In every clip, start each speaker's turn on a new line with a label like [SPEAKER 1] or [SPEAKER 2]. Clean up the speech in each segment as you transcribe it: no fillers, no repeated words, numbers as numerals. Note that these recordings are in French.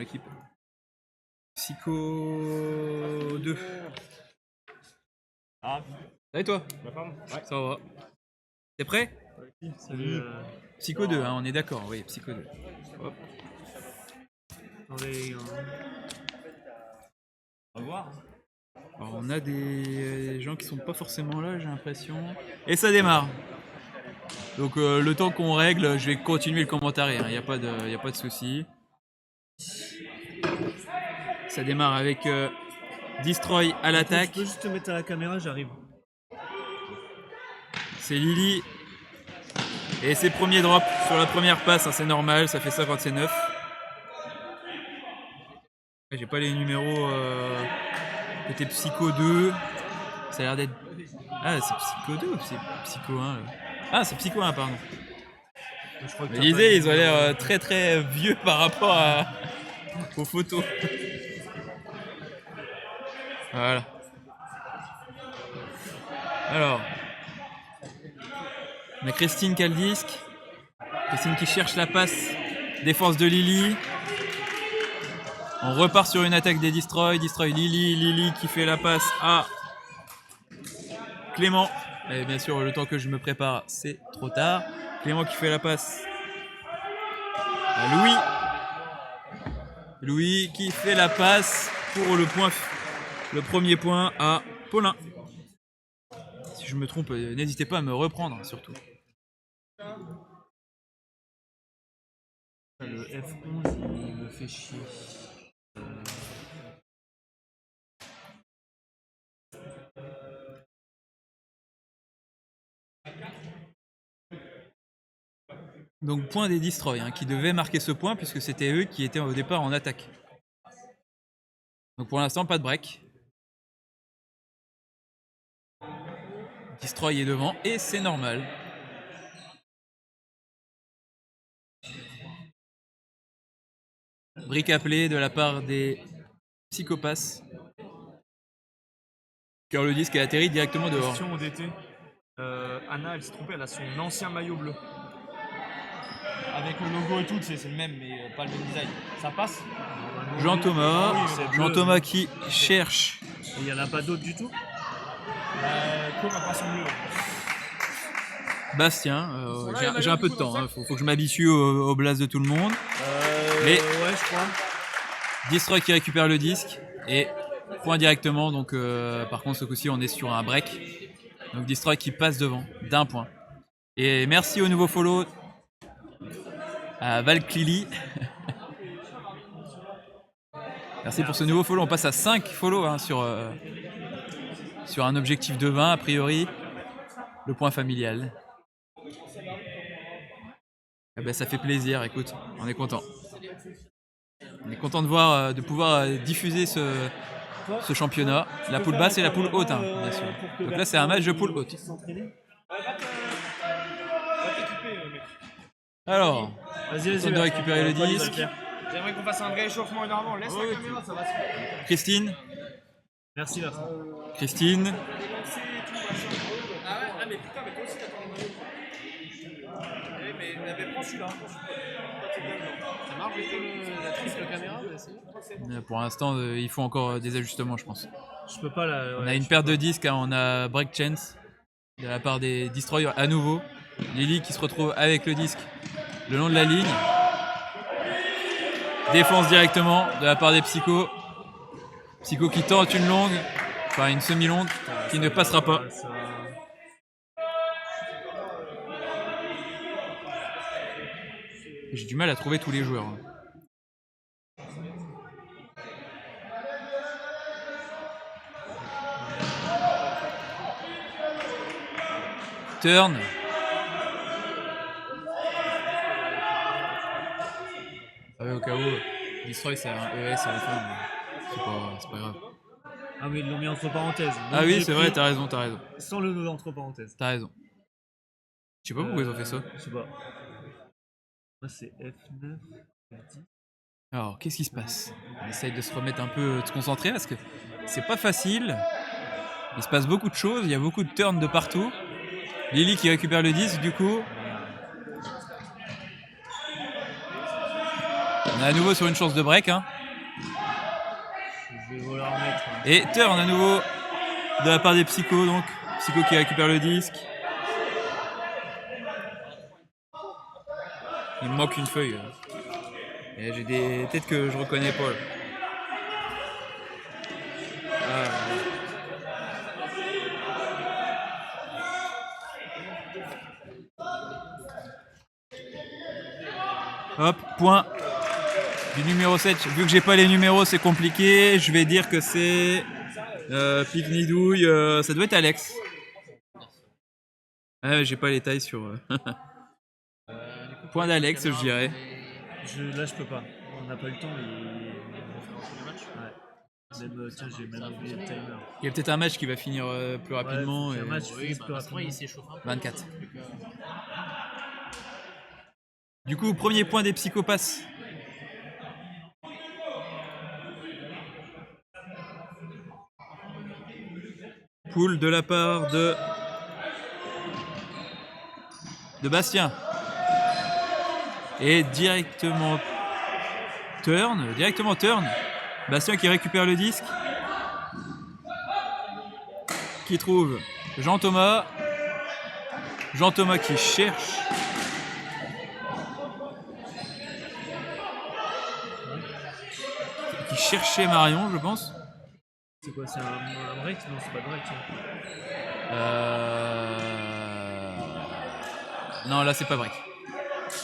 [SPEAKER 1] l'équipe. Psycho 2.
[SPEAKER 2] Ah,
[SPEAKER 1] Et toi?
[SPEAKER 2] ma femme? Ouais.
[SPEAKER 1] Ça va. T'es prêt?
[SPEAKER 2] Salut.
[SPEAKER 1] Psycho 2, hein, on est d'accord, oui, Psycho 2. Hop.
[SPEAKER 2] Attendez, les gars. Au revoir.
[SPEAKER 1] Alors, on a des gens qui sont pas forcément là, j'ai l'impression. Et ça démarre. Donc le temps qu'on règle, je vais continuer le commentaire, il n'y a pas de souci. Ça démarre avec Destroy à l'attaque.
[SPEAKER 2] Tu peux juste te mettre à la caméra, j'arrive.
[SPEAKER 1] C'est Lily. Et ses premiers drops sur la première passe, hein, c'est normal, ça fait ça quand c'est neuf. J'ai pas les numéros côté Psycho 2. Ça a l'air d'être... Ah, c'est Psycho 2 ou c'est Psycho 1 là? Ah, c'est Psycho 1, pardon.
[SPEAKER 2] Je crois que
[SPEAKER 1] Mais ils ont l'air très très vieux par rapport aux photos. Voilà. Alors, on a Christine qui a le disque. Christine qui cherche la passe. Défense de Lily. On repart sur une attaque des Destroy. Destroy Lily. Lily qui fait la passe à Clément. Et bien sûr, le temps que je me prépare, c'est trop tard. Clément qui fait la passe à Louis. Louis qui fait la passe pour le premier point à Paulin. Si je me trompe, n'hésitez pas à me reprendre surtout.
[SPEAKER 2] Le F11, il me fait chier.
[SPEAKER 1] Donc point des Destroy, hein, qui devaient marquer ce point puisque c'était eux qui étaient au départ en attaque. Donc pour l'instant, pas de break. Destroy est devant et c'est normal. Brick appelé de la part des psychopathes. Car le disque a atterri directement dehors.
[SPEAKER 2] Question ODT. Anna, elle s'est trompée, elle a son ancien maillot bleu. Avec le logo et tout, c'est le même, mais pas le même design. Ça passe?
[SPEAKER 1] Jean-Thomas,
[SPEAKER 2] Oui, c'est bleu.
[SPEAKER 1] Jean-Thomas qui cherche.
[SPEAKER 2] Il n'y en a pas d'autres du tout? Comme un pas son bleu.
[SPEAKER 1] Bastien, j'ai un peu de temps, hein. Faut que je m'habitue au blast de tout le monde. Mais
[SPEAKER 2] ouais, je crois.
[SPEAKER 1] Destroy qui récupère le disque et point directement. Donc par contre ce coup-ci on est sur un break. Donc Destroy qui passe devant d'un point. Et merci au nouveau follow à Valkylie. Merci pour ce nouveau follow. On passe à 5 follow, hein, sur un objectif de 20 a priori. Le point familial. Eh ben, ça fait plaisir, écoute, on est content. On est content de pouvoir diffuser ce championnat. La poule basse et la poule haute, hein, bien sûr. Donc là c'est un match de poule haute. Alors,
[SPEAKER 2] Vas-y,
[SPEAKER 1] de récupérer le disque.
[SPEAKER 2] J'aimerais qu'on fasse un vrai échauffement énormément. Laisse la caméra, ça va se faire.
[SPEAKER 1] Christine.
[SPEAKER 2] Merci, Vincent.
[SPEAKER 1] Christine.
[SPEAKER 2] Ah mais putain, mais toi aussi t'attends le maillot. Mais prends celui-là. Ça marche la triple caméra?
[SPEAKER 1] Pour l'instant, il faut encore des ajustements, je pense.
[SPEAKER 2] Je peux pas là.
[SPEAKER 1] On a une perte de disques, hein, on a break chance de la part des Destroyers à nouveau. Lily qui se retrouve avec le disque le long de la ligne. Défense directement de la part des Psychos. Psycho qui tente une longue, enfin une semi-longue, qui ne passera pas. J'ai du mal à trouver tous les joueurs. Turn. Au cas où, Destroy c'est un ES à la fin, mais c'est pas grave.
[SPEAKER 2] Ah oui, ils l'ont mis entre parenthèses.
[SPEAKER 1] Ah oui, c'est vrai, t'as raison.
[SPEAKER 2] Sans le entre parenthèses.
[SPEAKER 1] T'as raison. Je sais pas pourquoi ils ont fait ça.
[SPEAKER 2] Je sais pas. Moi c'est F9, F10.
[SPEAKER 1] Alors, qu'est-ce qui se passe? On essaye de se remettre un peu, de se concentrer parce que c'est pas facile. Il se passe beaucoup de choses, il y a beaucoup de turns de partout. Lily qui récupère le disque du coup. On est à nouveau sur une chance de break. Hein.
[SPEAKER 2] Je vais vouloir mettre.
[SPEAKER 1] Et turn à nouveau de la part des Psycho, donc. Psycho qui récupère le disque. Il me manque une feuille. Et j'ai des têtes que je reconnais pas. Là. Hop, point du numéro 7. Vu que j'ai pas les numéros, c'est compliqué. Je vais dire que c'est Pique-Nidouille. Ça doit être Alex. Ah, j'ai pas les tailles sur. Point d'Alex, je dirais.
[SPEAKER 2] Là, je peux pas. On n'a pas eu le temps. Ouais. Même, tiens, j'ai même oublié le timer.
[SPEAKER 1] Il y a peut-être un match qui va finir plus rapidement.
[SPEAKER 2] Ouais,
[SPEAKER 1] et...
[SPEAKER 2] un match finisse plus rapidement.
[SPEAKER 3] Il s'échauffe un peu.
[SPEAKER 1] 24. Du coup, premier point des psychopathes. Poule de la part de Bastien. Et directement turn. Bastien qui récupère le disque. Qui trouve Jean-Thomas. Jean-Thomas qui cherche. Qui cherchait Marion, je pense.
[SPEAKER 2] C'est quoi, c'est un break? Non, c'est pas break.
[SPEAKER 1] Non, là c'est pas break.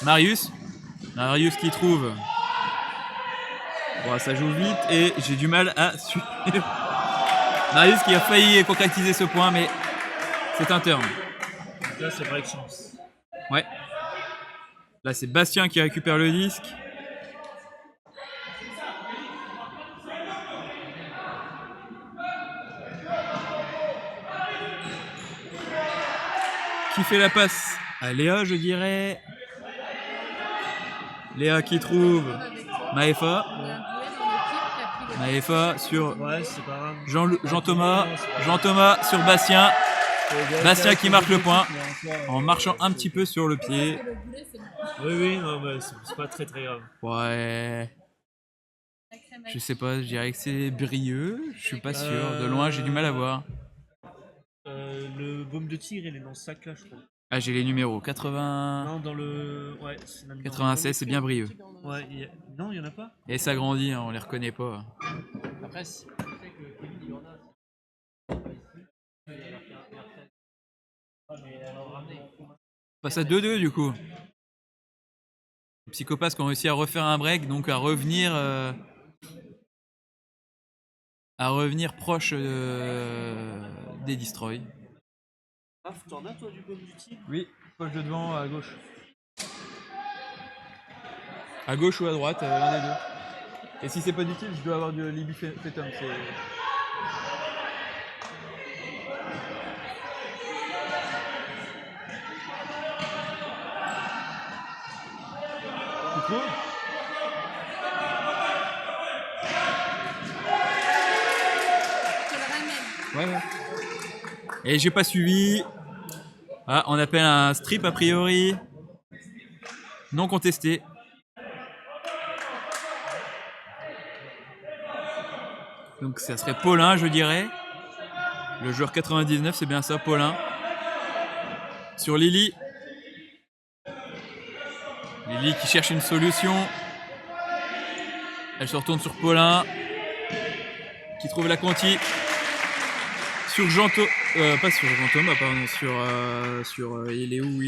[SPEAKER 1] Marius qui trouve. Bon, ça joue vite et j'ai du mal à suivre. Marius qui a failli concrétiser ce point, mais c'est un turn.
[SPEAKER 2] Donc là, c'est break chance.
[SPEAKER 1] Ouais. Là, c'est Bastien qui récupère le disque. Qui fait la passe à Léa, je dirais. Léa qui trouve Maëfa. Maëfa sur
[SPEAKER 2] Ouais, c'est pas grave.
[SPEAKER 1] Jean-Thomas. Jean-Thomas sur Bastien. Bastien qui marque le point en marchant un petit peu sur le pied.
[SPEAKER 2] Oui, non, mais c'est pas très grave.
[SPEAKER 1] Ouais. Je sais pas, je dirais que c'est Brieux. Je suis pas sûr. De loin, j'ai du mal à voir.
[SPEAKER 2] Le baume de tigre, il est dans ce sac là, je crois.
[SPEAKER 1] Ah, j'ai les numéros. 80.
[SPEAKER 2] Non, dans le. Ouais, c'est même dans
[SPEAKER 1] 96, c'est bien Brieux.
[SPEAKER 2] Ouais, non, il y en a pas.
[SPEAKER 1] Et ça grandit, hein, on les reconnaît pas.
[SPEAKER 3] Après, si tu sais que Kevin, il y en a. Mais elle en ramené.
[SPEAKER 1] On passe à 2-2 du coup. Les psychopathes qui ont réussi à refaire un break, donc à revenir proche des Destroy.
[SPEAKER 2] Ah, t'en as toi du baume du tigre?
[SPEAKER 1] Oui, poche de devant à gauche. À gauche ou à droite, l'un des deux. Et si c'est pas du tilt, je dois avoir du Libby Fetum. Tu trouves ? Ouais. Et j'ai pas suivi. Ah, on appelle un strip a priori. Non contesté. Donc ça serait Paulin, je dirais. Le joueur 99, c'est bien ça, Paulin. Sur Lily. Lily qui cherche une solution. Elle se retourne sur Paulin. Qui trouve la Conti. Sur pas sur Jean-Thomas, pardon. Sur il est où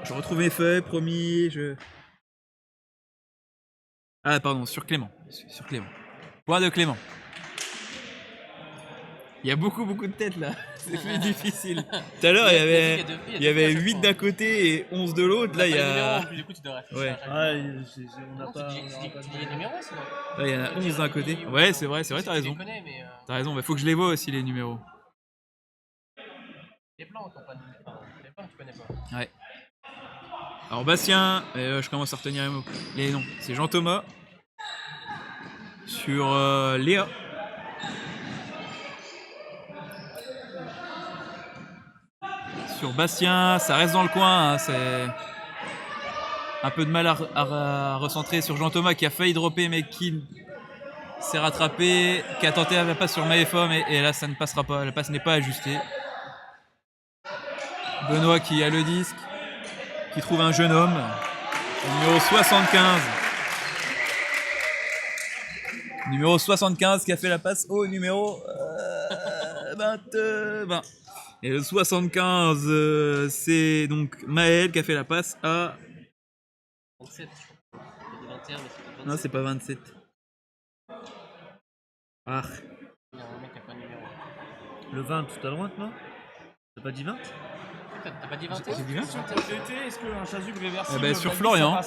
[SPEAKER 1] je retrouve mes feuilles, promis. Ah pardon, sur Clément. Sur Clément. Point de Clément. Il y a beaucoup de têtes là. C'est plus difficile. Tout à l'heure, il y avait 8 d'un côté et 11 de l'autre. Là, il y a.
[SPEAKER 3] Du coup, tu devrais
[SPEAKER 1] Ouais.
[SPEAKER 2] On n'a pas.
[SPEAKER 3] Tu dis les numéros, sinon.
[SPEAKER 1] Là, il y en a 11 d'un côté. Ouais, c'est vrai, t'as raison.
[SPEAKER 3] Tu les connais, mais.
[SPEAKER 1] T'as raison, mais faut que je les vois aussi les numéros.
[SPEAKER 3] Les blancs, t'en pas. Les blancs, tu connais pas.
[SPEAKER 1] Ouais. Alors Bastien, je commence à retenir les noms. C'est Jean-Thomas. Sur Léa. Sur Bastien, ça reste dans le coin. Hein, un peu de mal à recentrer sur Jean-Thomas qui a failli dropper mais qui s'est rattrapé, qui a tenté la passe sur Maefom et là ça ne passera pas, la passe n'est pas ajustée. Benoît qui a le disque, qui trouve un jeune homme, numéro 75. Numéro 75 qui a fait la passe au numéro 20. Et le 75, c'est donc Maël qui a fait la passe à...
[SPEAKER 3] 27, je crois. Il y a des 21, mais c'est pas 27.
[SPEAKER 1] Non, c'est pas 27. Ah.
[SPEAKER 3] Il y a un mec qui a pas de numéro.
[SPEAKER 4] Le 20 tout à droite, non? T'as pas dit 20?
[SPEAKER 3] T'as pas dit 21?
[SPEAKER 1] J'ai dit 20?
[SPEAKER 2] Est-ce qu'un chasuble réversible...
[SPEAKER 1] Eh ben, sur Florian.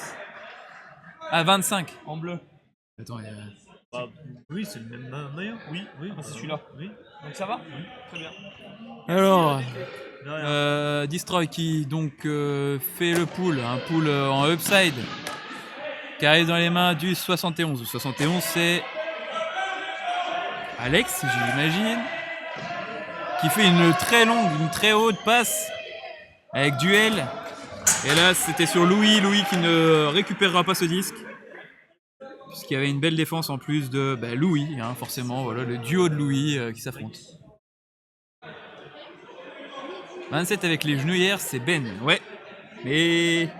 [SPEAKER 1] À 25.
[SPEAKER 2] En bleu.
[SPEAKER 1] Attends, il y a...
[SPEAKER 4] Bah, oui, c'est le même maillot.
[SPEAKER 2] Oui,
[SPEAKER 4] Oui,
[SPEAKER 2] c'est celui-là.
[SPEAKER 4] Oui.
[SPEAKER 2] Donc ça va? Très bien.
[SPEAKER 1] Alors,
[SPEAKER 4] De rien.
[SPEAKER 1] Destroy qui donc fait le pool, un pool en upside, qui arrive dans les mains du 71. Le 71, c'est Alex, j'imagine, qui fait une très longue, une très haute passe avec duel. Et là, c'était sur Louis qui ne récupérera pas ce disque. Puisqu'il y avait une belle défense en plus de Louis, hein, forcément, voilà, le duo de Louis qui s'affronte. 27 avec les genouillères, c'est Ben, ouais. Mais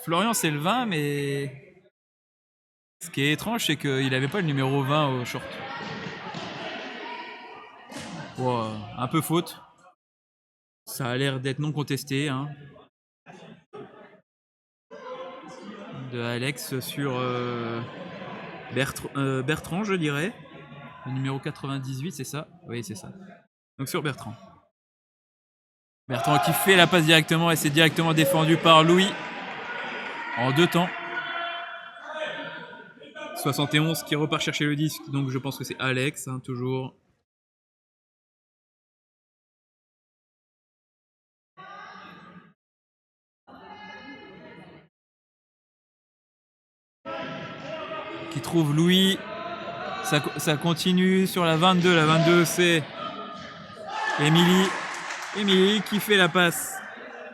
[SPEAKER 1] Florian, c'est le 20, mais ce qui est étrange, c'est qu'il n'avait pas le numéro 20 au short. Wow, un peu faute. Ça a l'air d'être non contesté, hein. De Alex sur Bertrand, je dirais. Le numéro 98, c'est ça? Oui, c'est ça. Donc sur Bertrand. Bertrand qui fait la passe directement et c'est directement défendu par Louis en 2 temps. 71 qui repart chercher le disque, donc je pense que c'est Alex, hein, toujours. Qui trouve Louis. Ça continue sur la 22. La 22, c'est Émilie. Émilie qui fait la passe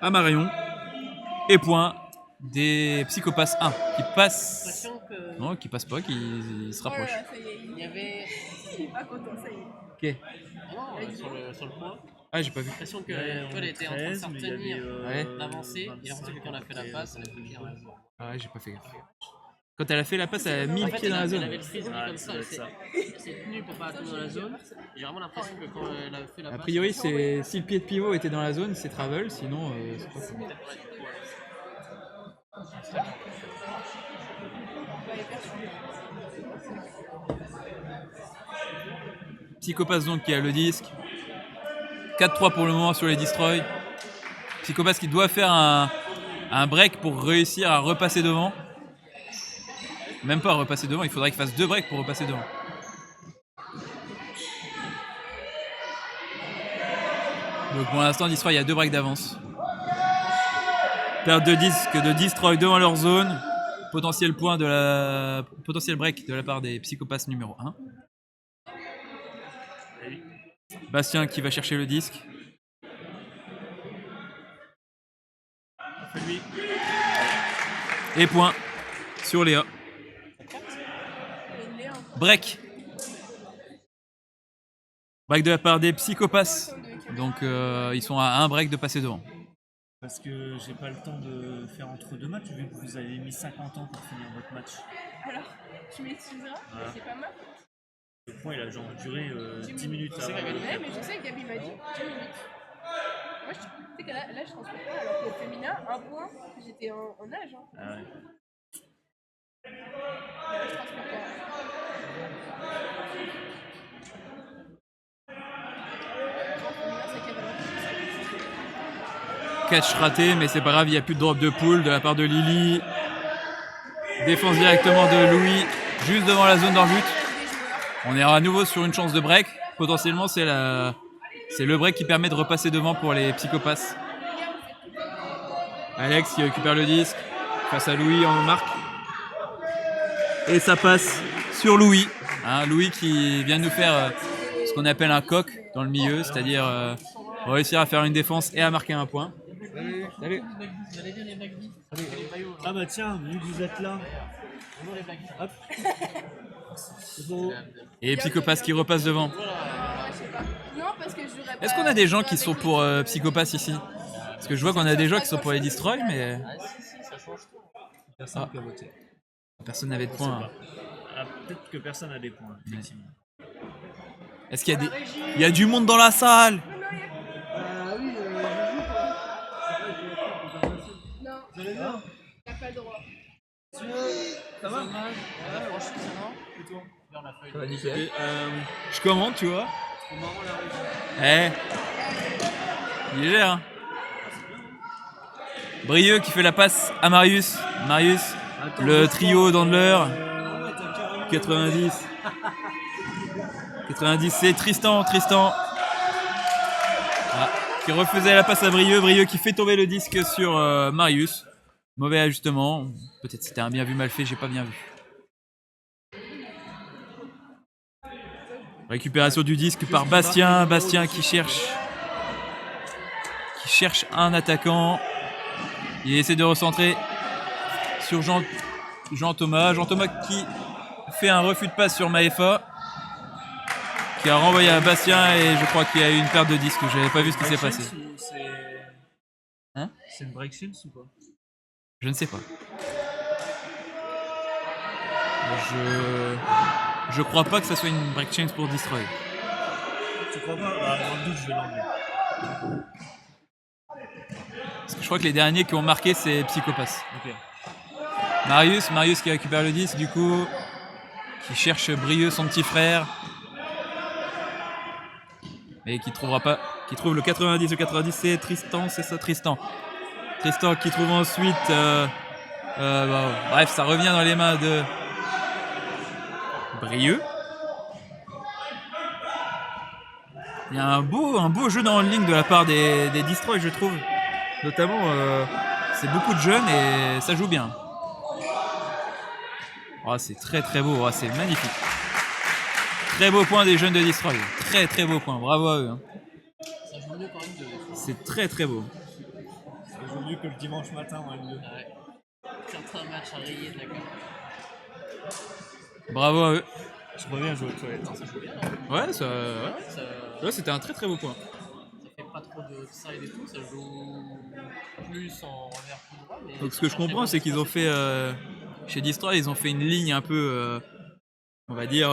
[SPEAKER 1] à Marion. Et point des Psychopass 1 qui passe.
[SPEAKER 3] L'impression que...
[SPEAKER 1] Non, qui passe pas, qui se rapproche.
[SPEAKER 5] Oh là là, ça y est,
[SPEAKER 3] Il y avait...
[SPEAKER 5] il est pas content, ça y est.
[SPEAKER 1] Ok.
[SPEAKER 3] Ah non, sur le point.
[SPEAKER 1] Ah, j'ai pas vu.
[SPEAKER 3] J'ai l'impression que
[SPEAKER 4] Ouais,
[SPEAKER 3] Paul était en train de
[SPEAKER 4] 13, mais il y avait,
[SPEAKER 3] s'abstenir
[SPEAKER 1] Ouais.
[SPEAKER 3] d'avancer. Et en fait, quelqu'un a fait la passe, elle a pris le pied dans la zone.
[SPEAKER 1] Ah ouais, j'ai pas fait gaffe. Quand elle a fait la passe, elle a mis
[SPEAKER 3] En
[SPEAKER 1] le
[SPEAKER 3] fait,
[SPEAKER 1] pied dans la
[SPEAKER 3] elle
[SPEAKER 1] zone.
[SPEAKER 3] avait le frisbee
[SPEAKER 4] Ah,
[SPEAKER 3] comme
[SPEAKER 4] ça
[SPEAKER 3] ça,
[SPEAKER 4] doit
[SPEAKER 3] elle
[SPEAKER 4] être ça.
[SPEAKER 3] s'est tenue pour pas atteindre dans la zone. J'ai vraiment l'impression que quand elle a fait la passe...
[SPEAKER 1] A priori, c'est si le pied de pivot était dans la zone, c'est travel, sinon c'est pas ça. Psychopass donc qui a le disque. 4-3 pour le moment sur les Destroy. Psychopass qui doit faire un break pour réussir à repasser devant. Même pas repasser devant, il faudrait qu'il fasse 2 breaks pour repasser devant. Donc pour l'instant, Destroy, il y a 2 breaks d'avance. Perte de disque de Destroy devant leur zone. Potentiel break de la part des Psychopass numéro 1. Bastien qui va chercher le disque.
[SPEAKER 4] Lui.
[SPEAKER 1] Et point sur Léa. Break. Break de la part des Psychopass. Donc ils sont à 1 break de passer devant.
[SPEAKER 4] Parce que j'ai pas le temps de faire entre 2 matchs, vu que vous avez mis 50 ans pour finir votre match.
[SPEAKER 5] Alors, tu m'excuseras,
[SPEAKER 4] Voilà.
[SPEAKER 5] c'est pas mal.
[SPEAKER 4] Le point, il a genre duré 10 minutes.
[SPEAKER 3] C'est vrai,
[SPEAKER 5] Ouais, mais je sais que Gabi m'a dit 10 minutes. Moi, tu sais que là, je transmets pas, alors qu'au féminin, un point, j'étais en âge. Hein.
[SPEAKER 4] Ah ouais.
[SPEAKER 5] Mais là, je transmets pas. Au féminin, c'est Gabi.
[SPEAKER 1] Catch raté, mais c'est pas grave, il n'y a plus de drop de pool de la part de Lily. Défense directement de Louis, juste devant la zone d'en-but. On est à nouveau sur une chance de break. Potentiellement, c'est le break qui permet de repasser devant pour les Psychopass. Alex qui récupère le disque face à Louis en marque. Et ça passe sur Louis. Hein, Louis qui vient de nous faire ce qu'on appelle un coq dans le milieu, c'est-à-dire réussir à faire une défense et à marquer un point. Salut.
[SPEAKER 3] Vous allez bien les Bagby?
[SPEAKER 4] Ah Ah bah tiens, vu que vous êtes là.
[SPEAKER 3] Bonjour les blagues.
[SPEAKER 4] Hop.
[SPEAKER 1] Et Psychopass qui repasse devant.
[SPEAKER 5] Ouais, je sais pas. Non, parce que je jouerais pas.
[SPEAKER 1] Est-ce qu'on a des gens
[SPEAKER 5] je
[SPEAKER 1] qui
[SPEAKER 5] jouerais
[SPEAKER 1] sont
[SPEAKER 5] avec
[SPEAKER 1] pour
[SPEAKER 5] l'équipe,
[SPEAKER 1] Psychopass ici? Parce que je vois qu'on a des gens qui sont pour les Destroy, mais
[SPEAKER 3] Ah si, ça change tout.
[SPEAKER 4] Personne
[SPEAKER 1] Ah.
[SPEAKER 4] qui a voté.
[SPEAKER 1] personne n'avait de
[SPEAKER 4] Je sais
[SPEAKER 1] points.
[SPEAKER 4] pas. Ah, peut-être que personne n'a des points, effectivement.
[SPEAKER 1] Est-ce qu'il y a des... Il y a du monde dans la salle?
[SPEAKER 2] Oui, je joue quoi. C'est vrai que
[SPEAKER 5] Non,
[SPEAKER 2] vous allez bien
[SPEAKER 5] t'as pas le droit.
[SPEAKER 2] Ça va
[SPEAKER 3] Franchement, ça va.
[SPEAKER 2] Et toi
[SPEAKER 3] Vers la feuille.
[SPEAKER 1] Nickel. Je commande, tu vois.
[SPEAKER 2] C'est marrant la région.
[SPEAKER 1] Il gère. Hein. Brieux qui fait la passe à Marius. Marius,
[SPEAKER 2] Attends,
[SPEAKER 1] le
[SPEAKER 2] je
[SPEAKER 1] trio
[SPEAKER 2] crois,
[SPEAKER 1] d'Andler.
[SPEAKER 2] ouais, t'as carrément
[SPEAKER 1] 90. 90, c'est Tristan. Ah, qui refaisait la passe à Brieux. Brieux qui fait tomber le disque sur Marius. Mauvais ajustement. Peut-être c'était un bien vu mal fait, j'ai pas bien vu. Récupération du disque par Bastien. Bastien qui cherche un attaquant. Il essaie de recentrer sur Jean Thomas. Jean Thomas qui fait un refus de passe sur Maefa. Qui a renvoyé à Bastien et je crois qu'il y a eu une perte de disque. J'avais pas vu ce qui s'est passé. Hein?
[SPEAKER 4] C'est une break chance ou pas?
[SPEAKER 1] Je ne sais pas. Je crois pas que ça soit une break change pour Destroy.
[SPEAKER 4] Tu crois pas? Bah, dans le doute, je vais l'enlever.
[SPEAKER 1] Parce que je crois que les derniers qui ont marqué c'est Psychopass.
[SPEAKER 4] Ok.
[SPEAKER 1] Marius qui récupère le disque du coup. Qui cherche Brieux, son petit frère. Mais qui trouvera pas. Qui trouve le 90. Le 90 c'est Tristan, c'est ça Tristan. Tristan qui trouve ensuite. Bref, ça revient dans les mains de Brieux. Il y a un beau jeu dans le ligne de la part des Destroy, je trouve. Notamment, c'est beaucoup de jeunes et ça joue bien. Oh, c'est très beau, oh, c'est magnifique. Très beau point des jeunes de Destroy. Très beau point, bravo à eux. Hein.
[SPEAKER 3] Ça joue mieux quand même de.
[SPEAKER 1] C'est très beau.
[SPEAKER 4] Ça joue mieux que le dimanche matin en L2.
[SPEAKER 3] Ouais. Certains matchs à rayer de la carte.
[SPEAKER 1] Bravo à eux.
[SPEAKER 4] Je reviens jouer aux toilettes.
[SPEAKER 3] Ça joue bien, hein.
[SPEAKER 1] Ouais, ça,
[SPEAKER 3] Ça
[SPEAKER 1] ouais, c'était un très beau point.
[SPEAKER 3] fait pas trop de side et tout, ça joue plus en revers coup droit. Mais
[SPEAKER 1] Donc ce que je comprends, c'est qu'ils ont fait chez Destroy, ils ont fait une ligne un peu, on va dire,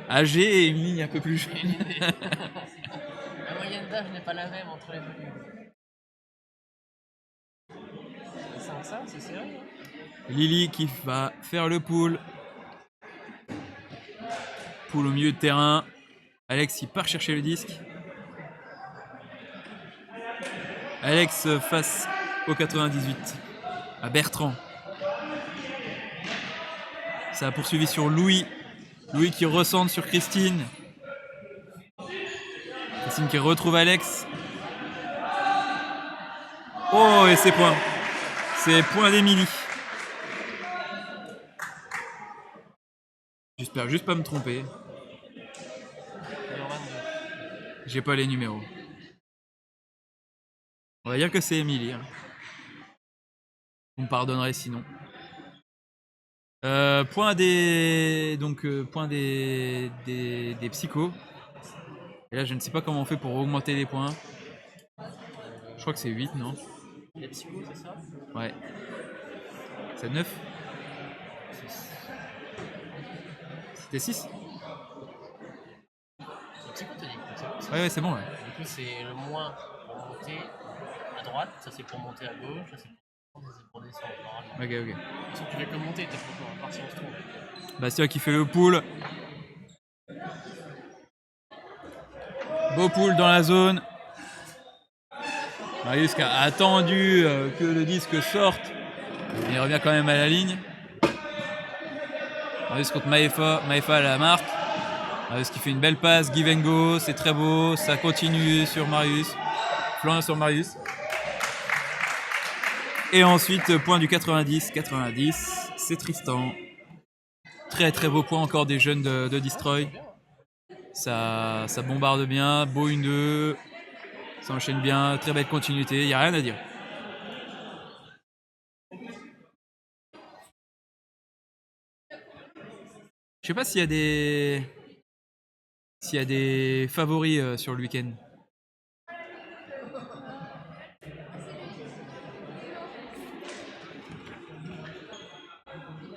[SPEAKER 1] âgée et une ligne un peu plus jeune.
[SPEAKER 3] La moyenne d'âge n'est pas la même entre les deux lignes. Ça, c'est sérieux. Hein.
[SPEAKER 1] Lily qui va faire le pull. Pull au milieu de terrain. Alex il part chercher le disque. Alex face au 98. À Bertrand. Ça a poursuivi sur Louis. Louis qui recentre sur Christine. Christine qui retrouve Alex. Oh, et c'est point. C'est point d'Emilie. J'espère juste pas me tromper.
[SPEAKER 3] Numéro 22.
[SPEAKER 1] J'ai pas les numéros. On va dire que c'est Emilie. Hein. Vous me pardonnerez sinon. Point des psychos. Et là je ne sais pas comment on fait pour augmenter les points. Je crois que c'est 8, non?
[SPEAKER 3] Les psychos, c'est ça?
[SPEAKER 1] Ouais. C'est 9? C'était 6?
[SPEAKER 3] C'est psychotonique.
[SPEAKER 1] Ouais, c'est bon. Ouais.
[SPEAKER 3] Du coup, c'est le moins pour monter à droite, ça c'est pour monter à gauche, ça c'est pour descendre. Normalement.
[SPEAKER 1] Ok.
[SPEAKER 3] Si tu fais que monter, t'es pas à part si on se trompe.
[SPEAKER 1] Bastien qui fait le pull. Beau pull dans la zone. Marius qui a attendu que le disque sorte. Mais il revient quand même à la ligne. Marius contre Maefa. Maefa à la marque. Marius qui fait une belle passe. Give and go. C'est très beau. Ça continue sur Marius. Flanc sur Marius. Et ensuite, point du 90. 90. C'est Tristan. Très beau point encore des jeunes de Destroy. Ça bombarde bien. Beau 1-2. Ça enchaîne bien. Très belle continuité. Il n'y a rien à dire. Je sais pas s'il y a des favoris sur le week-end.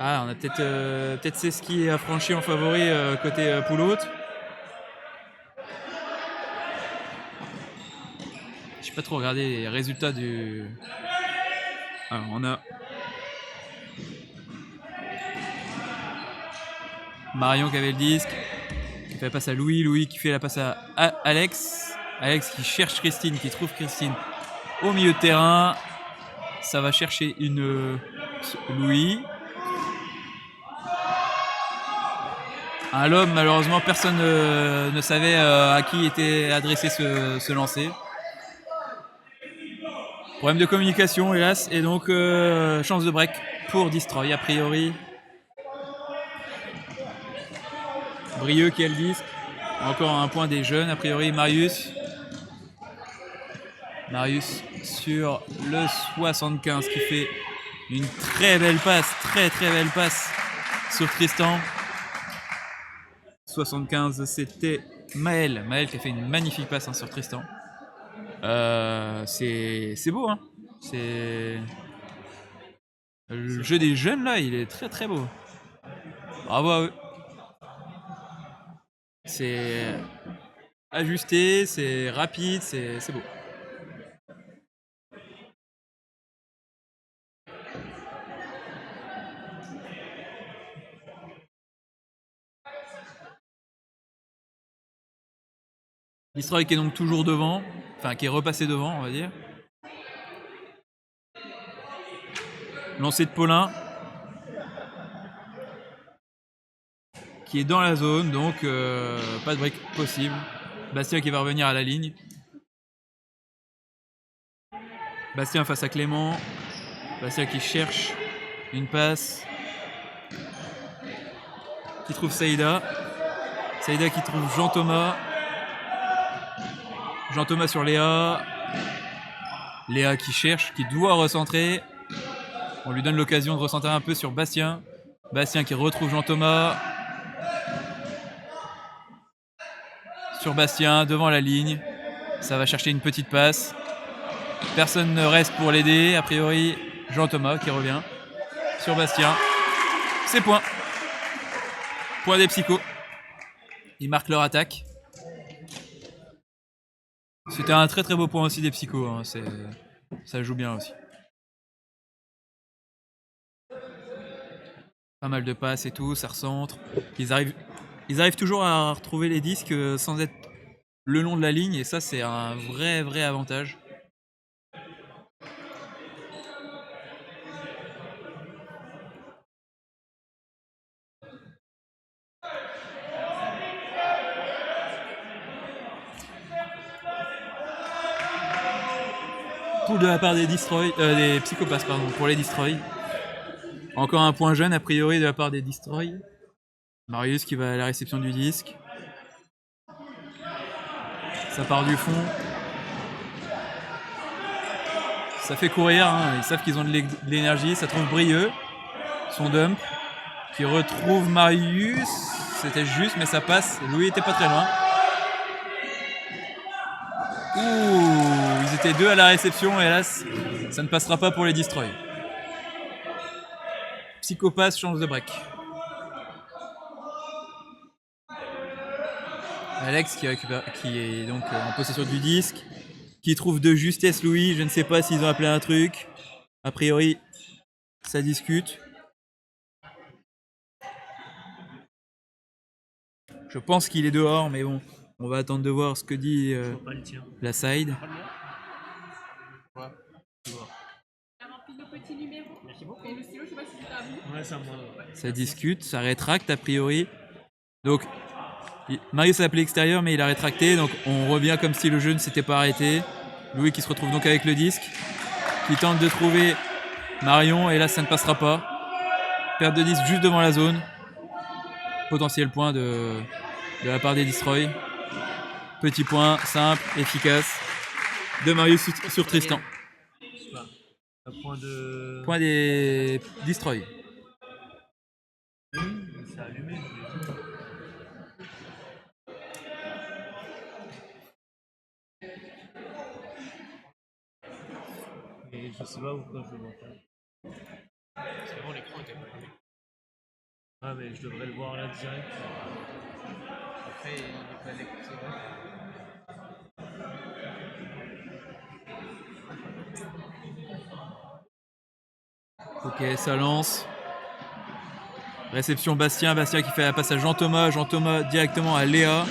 [SPEAKER 1] Ah, on a peut-être Seski et Affranchi en favori côté poule haute. J'ai pas trop regardé les résultats du. Alors, on a Marion qui avait le disque, qui fait la passe à Louis qui fait la passe à Alex. Alex qui cherche Christine, qui trouve Christine au milieu de terrain. Ça va chercher une Louis. Un lobe, malheureusement, personne ne savait à qui était adressé ce lancer. Problème de communication, hélas. Et donc, chance de break pour Destroy, a priori. Brieux qui a le disque. Encore un point des jeunes, a priori. Marius sur le 75 qui fait une très belle passe. Très belle passe sur Tristan. 75, c'était Maël. Maël qui a fait une magnifique passe sur Tristan. C'est beau, hein. Le jeu des jeunes là, il est très beau. Bravo à eux. C'est ajusté, c'est rapide, c'est beau. Destroy qui est donc toujours devant, enfin qui est repassé devant, on va dire. Lancé de Paulin, qui est dans la zone, donc pas de break possible. Bastien qui va revenir à la ligne. Bastien face à Clément. Bastien qui cherche une passe. Qui trouve Saïda. Saïda qui trouve Jean-Thomas. Jean-Thomas sur Léa. Léa qui cherche, qui doit recentrer. On lui donne l'occasion de recentrer un peu sur Bastien. Bastien qui retrouve Jean-Thomas. Sur Bastien, devant la ligne. Ça va chercher une petite passe. Personne ne reste pour l'aider. A priori, Jean-Thomas qui revient. Sur Bastien. C'est point. Point des psychos. Ils marquent leur attaque. C'était un très beau point aussi des psychos. Hein. Ça joue bien aussi. Pas mal de passes et tout, ça recentre. Ils arrivent toujours à retrouver les disques sans être le long de la ligne et ça c'est un vrai avantage. Poule de la part des des psychopathes pour les Destroy. Encore un point jeune a priori de la part des Destroy. Marius qui va à la réception du disque. Ça part du fond. Ça fait courir, hein. Ils savent qu'ils ont de l'énergie. Ça trouve Brieux. Son dump. Qui retrouve Marius. C'était juste, mais ça passe. Louis était pas très loin. Ouh, ils étaient deux à la réception, hélas. Ça ne passera pas pour les Destroy. Psychopathe, chance de break. Alex qui est donc en possession du disque, qui trouve de justesse Louis, je ne sais pas s'ils ont appelé un truc. A priori, ça discute. Je pense qu'il est dehors, mais bon, on va attendre de voir ce que dit la side. Ça discute, ça rétracte a priori. Donc, Marius a appelé extérieur, mais il a rétracté. Donc, on revient comme si le jeu ne s'était pas arrêté. Louis qui se retrouve donc avec le disque, qui tente de trouver Marion, et là, ça ne passera pas. Perte de disque juste devant la zone. Potentiel point de la part des Destroy. Petit point, simple, efficace. De Marius sur Tristan. Point des Destroy.
[SPEAKER 4] sais pas pourquoi je le vois pas.
[SPEAKER 3] C'est bon, l'écran était pas allumé.
[SPEAKER 4] Ah, mais je devrais le voir là direct.
[SPEAKER 2] Après, il est pas découpé.
[SPEAKER 1] Ok, ça lance. Réception Bastien. Bastien qui fait la passe à Jean-Thomas. Jean-Thomas directement à Léa.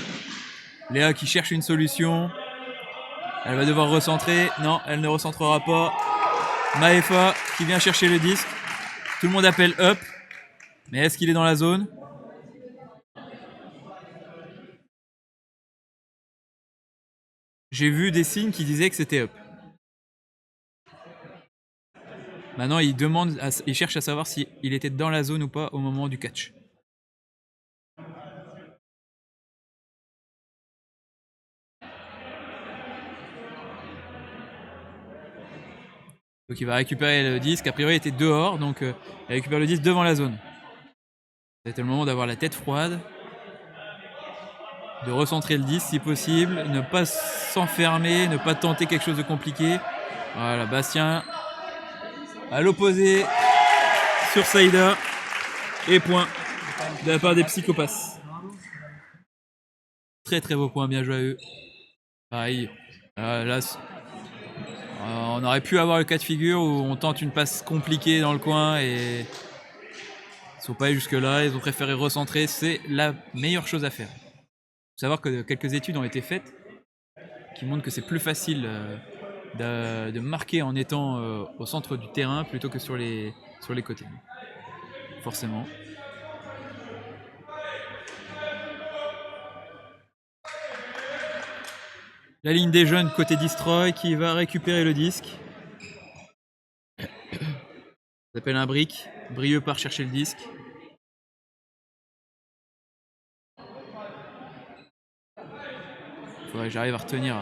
[SPEAKER 1] Léa qui cherche une solution. Elle va devoir recentrer. Non, elle ne recentrera pas. Maefa qui vient chercher le disque. Tout le monde appelle up. Mais est-ce qu'il est dans la zone? J'ai vu des signes qui disaient que c'était up. Maintenant, il cherche à savoir s'il était dans la zone ou pas au moment du catch. Donc il va récupérer le disque. A priori, il était dehors, donc il récupère le disque devant la zone. C'était le moment d'avoir la tête froide, de recentrer le disque si possible, ne pas s'enfermer, ne pas tenter quelque chose de compliqué. Voilà, Bastien à l'opposé sur Saïda et point de la part des psychopathes. Très très beau point, bien joué à eux. Pareil, là on aurait pu avoir le cas de figure où on tente une passe compliquée dans le coin et ils sont pas allés jusque là, ils ont préféré recentrer, c'est la meilleure chose à faire. Il faut savoir que quelques études ont été faites qui montrent que c'est plus facile de marquer en étant au centre du terrain plutôt que sur les côtés. Forcément. La ligne des jeunes côté Destroy qui va récupérer le disque. Ça s'appelle un brick. Brieux part chercher le disque. Faudrait que j'arrive à retenir.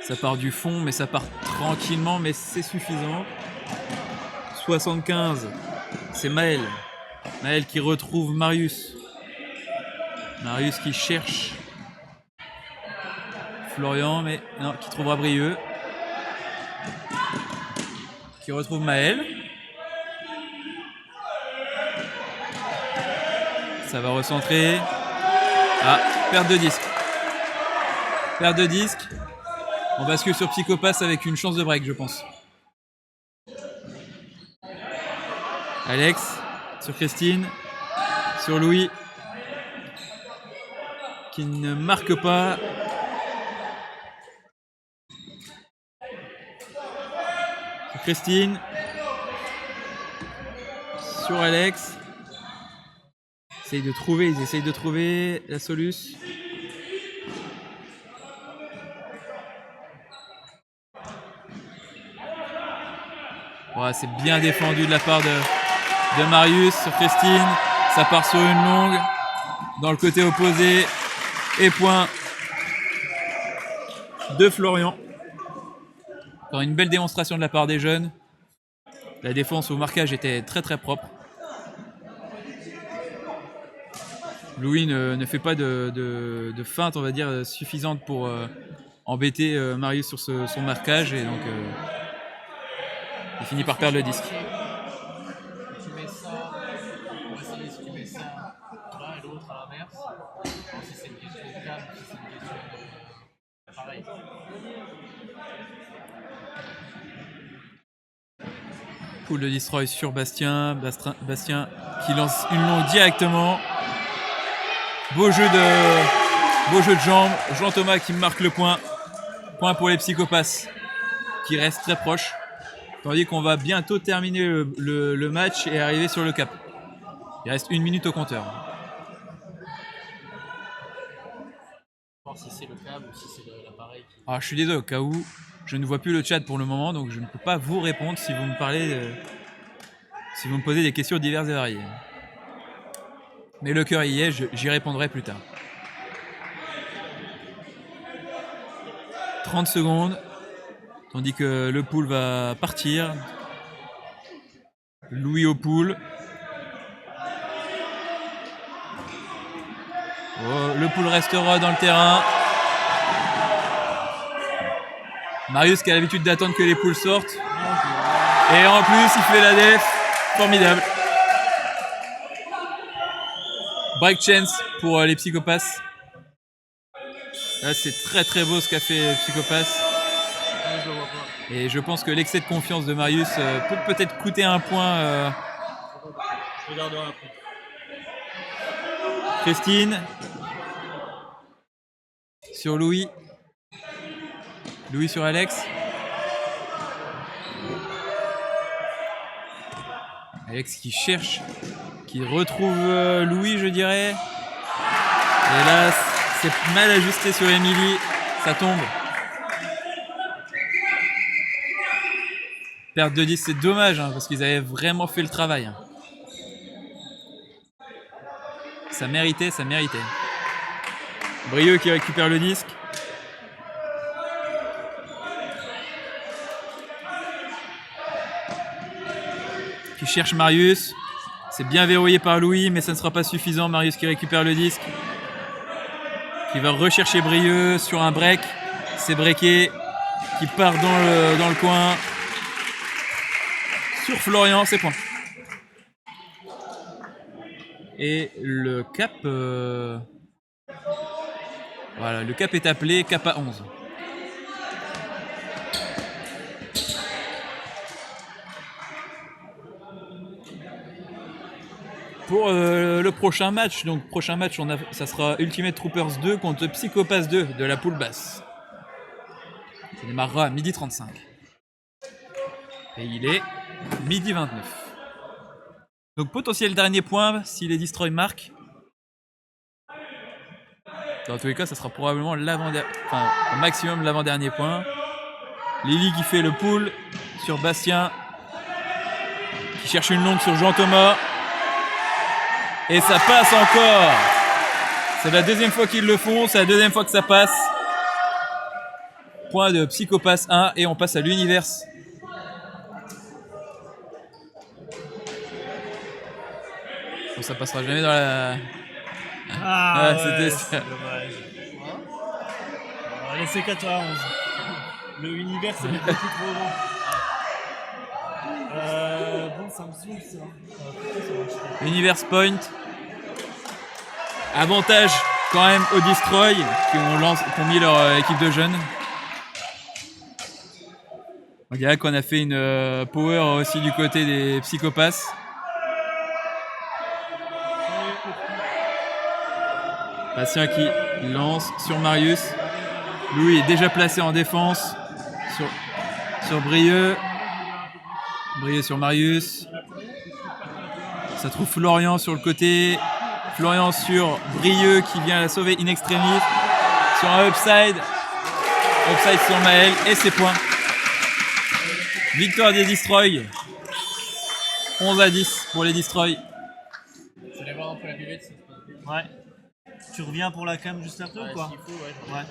[SPEAKER 1] Ça part du fond, mais ça part tranquillement, mais c'est suffisant. 75, c'est Maël. Maël qui retrouve Marius. Marius qui cherche Florian, mais non, qui trouvera Brieux. Qui retrouve Maël. Ça va recentrer. Ah, perte de disque. Perte de disque. On bascule sur Psychopath avec une chance de break, je pense. Alex, sur Christine, sur Louis, qui ne marque pas. Sur Christine, sur Alex. Ils essayent de trouver la solution. Ouais, c'est bien défendu de la part de Marius sur Christine. Ça part sur une longue dans le côté opposé. Et point de Florian. Encore une belle démonstration de la part des jeunes. La défense au marquage était très très propre. Louis ne fait pas de feinte, on va dire, suffisante pour embêter Marius sur son marquage. Et donc il finit par perdre le disque.
[SPEAKER 2] Tu mets ça, on va essayer si tu mets ça là et l'autre à l'inverse. Alors si c'est une question de câble, si c'est une question de pareil.
[SPEAKER 1] Poule de Destroy sur Bastien. Bastien qui lance une longue directement. Beau jeu de jambes. Jean-Thomas qui marque le point. Point pour les psychopathes qui restent très proches. Tandis qu'on va bientôt terminer le match et arriver sur le cap. Il reste 1 minute au compteur.
[SPEAKER 3] Voir si c'est le câble ou si c'est l'appareil qui...
[SPEAKER 1] Alors, je suis désolé, au cas où je ne vois plus le chat pour le moment, donc je ne peux pas vous répondre si vous me parlez, si vous me posez des questions diverses et variées. Mais le cœur y est, j'y répondrai plus tard. 30 secondes, tandis que le pool va partir. Louis au pool. Oh, le pool restera dans le terrain. Marius qui a l'habitude d'attendre que les poules sortent. Et en plus, il fait la def. Formidable. Break chance pour les Psychopaths. Là, c'est très très beau ce qu'a fait Psychopaths. Et je pense que l'excès de confiance de Marius peut peut-être coûter un point.
[SPEAKER 4] Je regarderai après.
[SPEAKER 1] Christine. Sur Louis. Louis sur Alex. Alex qui cherche, qui retrouve Louis, je dirais. Et là, c'est mal ajusté sur Émilie. Ça tombe. Perte de 10, c'est dommage, hein, parce qu'ils avaient vraiment fait le travail. Hein. Ça méritait, ça méritait. Brieux qui récupère le disque. Qui cherche Marius. C'est bien verrouillé par Louis, mais ça ne sera pas suffisant. Marius qui récupère le disque. Qui va rechercher Brieux sur un break. C'est breaké. Qui part dans le coin. Sur Florian, c'est point. Et le cap... Voilà, le cap est appelé, cap à 11. Pour le prochain match, donc prochain match, ça sera Ultimate Troopers 2 contre Psychopaths 2 de la poule basse. Ça démarrera à 12h35. Et il est 12h29. Donc potentiel dernier point si les Destroy marquent. Dans tous les cas, ça sera probablement au maximum l'avant-dernier point. Lily qui fait le pull sur Bastien. Qui cherche une longue sur Jean-Thomas. Et ça passe encore. C'est la deuxième fois qu'ils le font, c'est la deuxième fois que ça passe. Point de Psychopaths 1 et on passe à l'univers. Bon, ça passera jamais dans la...
[SPEAKER 4] Ah, ouais,
[SPEAKER 1] c'était
[SPEAKER 4] c'est
[SPEAKER 1] ça.
[SPEAKER 4] dommage. On va laisser 4 à 11. Le univers, c'est beaucoup trop grand. Bon, ça me saoule ça. Pourquoi ça marche pas ?
[SPEAKER 1] Univers Point. Avantage quand même aux Destroy qui ont mis leur équipe de jeunes. On dirait qu'on a fait une power aussi du côté des Psychopaths. Bastien qui lance sur Marius. Louis est déjà placé en défense sur Brieux. Brieux sur Marius. Ça trouve Florian sur le côté. Florian sur Brieux qui vient la sauver in extremis. Sur un upside. Upside sur Maël et ses points. Victoire des Destroy. 11-10 pour les Destroy.
[SPEAKER 2] Je vais aller voir un peu la buvette si ça se passe bien.
[SPEAKER 4] Ouais. Tu reviens pour la cam juste après ou quoi ?
[SPEAKER 2] S'il faut, ouais.
[SPEAKER 4] Ouais.